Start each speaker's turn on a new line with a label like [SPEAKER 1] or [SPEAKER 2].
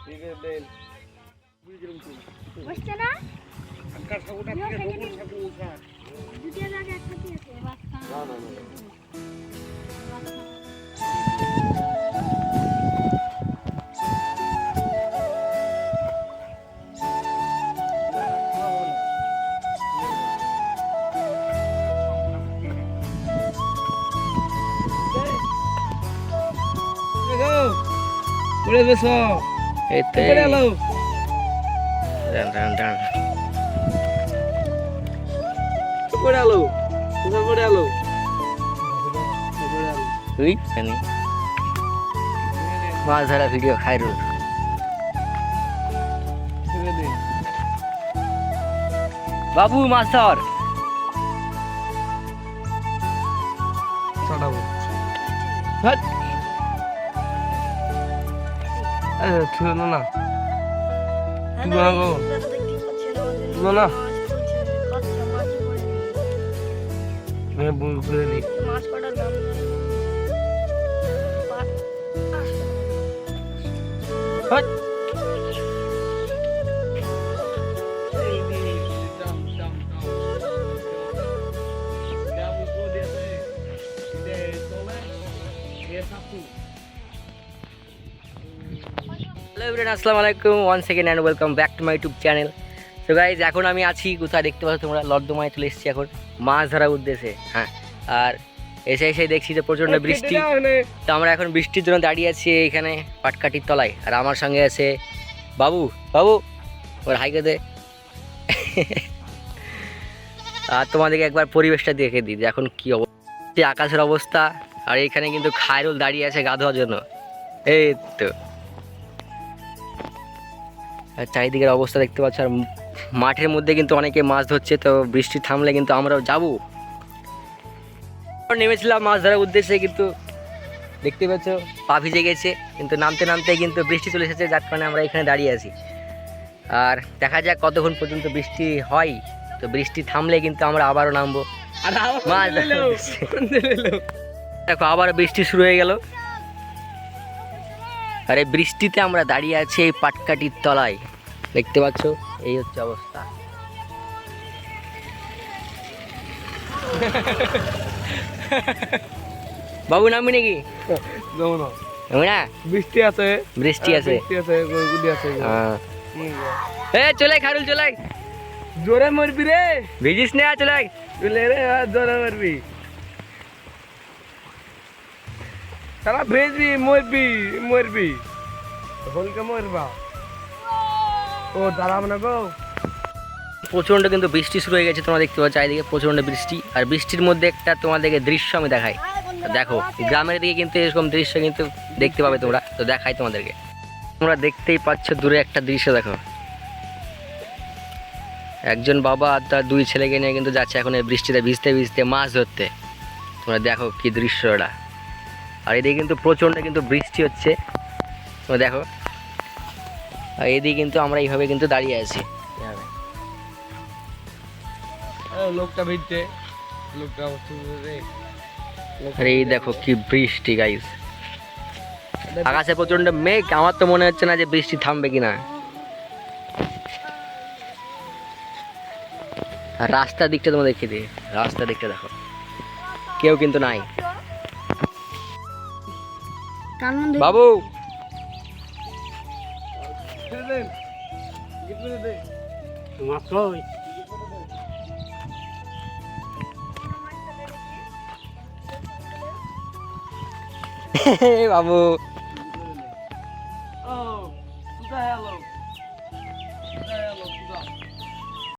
[SPEAKER 1] ঠিক আছে দেন
[SPEAKER 2] বসছে না
[SPEAKER 1] আঙ্কার সাবুটা থেকে রোবট সাবু উঠা
[SPEAKER 2] দুটো জায়গা একসাথে আছে বাচ্চা
[SPEAKER 1] না উড়ে বসো
[SPEAKER 3] এতে
[SPEAKER 1] উপরে এলো
[SPEAKER 3] ডান
[SPEAKER 1] উপরে এলো উপরে এলো
[SPEAKER 3] তুই জানি মাছ ধরা ভিডিও খাইরুল
[SPEAKER 1] ছেড়ে দে
[SPEAKER 3] বাবু মাছ ধর
[SPEAKER 1] ছড়াবো
[SPEAKER 3] হাট
[SPEAKER 1] ছিল না তুই বানাবো না আমি বুঝে নি
[SPEAKER 2] মাছ কটার দাম
[SPEAKER 3] হাট হ্যালো এভরিওয়ান আসসালামু আলাইকুম one second and welcome back to my YouTube channel. So guys এখন আমি আছি কোথায় দেখতে পাচ্ছ তোমরা লর্দমায় চলে এসেছি এখন মাছ ধরার উদ্দেশ্যে। হ্যাঁ, আর এসে দেখছি যে প্রচণ্ড বৃষ্টি, তো আমরা এখন বৃষ্টির জন্য দাঁড়িয়ে আছি এখানে পাটকাঠির তলায়। আর আমার সঙ্গে আছে বাবু ওর হাইকে দে। আর তোমাদেরকে একবার পরিবেশটা দেখে দিই যে এখন কী অবস্থা, আকাশের অবস্থা। আর এখানে কিন্তু খায়রুল দাঁড়িয়ে আছে গা ধোয়ার জন্য। এই তো আর চারিদিকের অবস্থা দেখতে পাচ্ছ। আর মাঠের মধ্যে কিন্তু অনেকে মাছ ধরছে, তো বৃষ্টি থামলে কিন্তু আমরাও যাবো। নেমেছিলাম মাছ ধরার উদ্দেশ্যে, কিন্তু দেখতে পাচ্ছ পা ভিজে গেছে, কিন্তু নামতে কিন্তু বৃষ্টি চলে এসেছে, যার কারণে আমরা এখানে দাঁড়িয়ে আছি। আর দেখা যাক কতক্ষণ পর্যন্ত বৃষ্টি হয়। তো বৃষ্টি থামলে কিন্তু আমরা আবারও নামবো মাছ ধরার উদ্দেশ্যে। দেখো আবারও বৃষ্টি শুরু হয়ে গেল। আর এই বৃষ্টিতে আমরা দাঁড়িয়ে আছি এই পাটকাঠির তলায়, দেখতে পাচ্ছ এই হচ্ছে অবস্থা। বাবু নামবি নাকি?
[SPEAKER 1] যাবো না
[SPEAKER 3] নামবি না?
[SPEAKER 1] বৃষ্টি আছে
[SPEAKER 3] বৃষ্টি আছে।
[SPEAKER 1] গুলি আছে
[SPEAKER 3] এ চলে খারুল চলে
[SPEAKER 1] জোরে মরবি রে
[SPEAKER 3] ভিজিস না, চলে
[SPEAKER 1] চলে রে জোরে মরবি সারা ভেজবি মরবি হলকে মরবা ও দাঁড়াবো না গো।
[SPEAKER 3] প্রচণ্ড কিন্তু বৃষ্টি শুরু হয়ে গেছে, তোমরা দেখতে পাচ্ছ চারিদিকে প্রচণ্ড বৃষ্টি। আর বৃষ্টির মধ্যে একটা তোমাদেরকে দৃশ্য আমি দেখাই। দেখো গ্রামের দিকে কিন্তু এরকম দৃশ্য কিন্তু দেখতে পাবে তোমরা, তো দেখাই তোমাদেরকে। তোমরা দেখতেই পাচ্ছ দূরে একটা দৃশ্য দেখো, একজন বাবা আর তার দুই ছেলেকে নিয়ে কিন্তু যাচ্ছে এখন এই বৃষ্টিতে ভিজতে মাছ ধরতে। তোমরা দেখো কি দৃশ্য এটা। আর এদিকে কিন্তু প্রচণ্ড কিন্তু বৃষ্টি হচ্ছে, তোমরা দেখো। আর এদিকে কিন্তু আমরা এইভাবে কিন্তু দাঁড়িয়ে আছি।
[SPEAKER 1] লোকটা ভিজছে লোকটা রে
[SPEAKER 3] আর এই দেখো কি বৃষ্টি গাইস, আকাশে প্রচণ্ড মেঘ। আমার তো মনে হচ্ছে না যে বৃষ্টি থামবে কিনা। আর রাস্তার দিকটা তোমরা দেখে দিই, রাস্তার দিকটা দেখো কেউ কিন্তু নাই। বাবু বাবু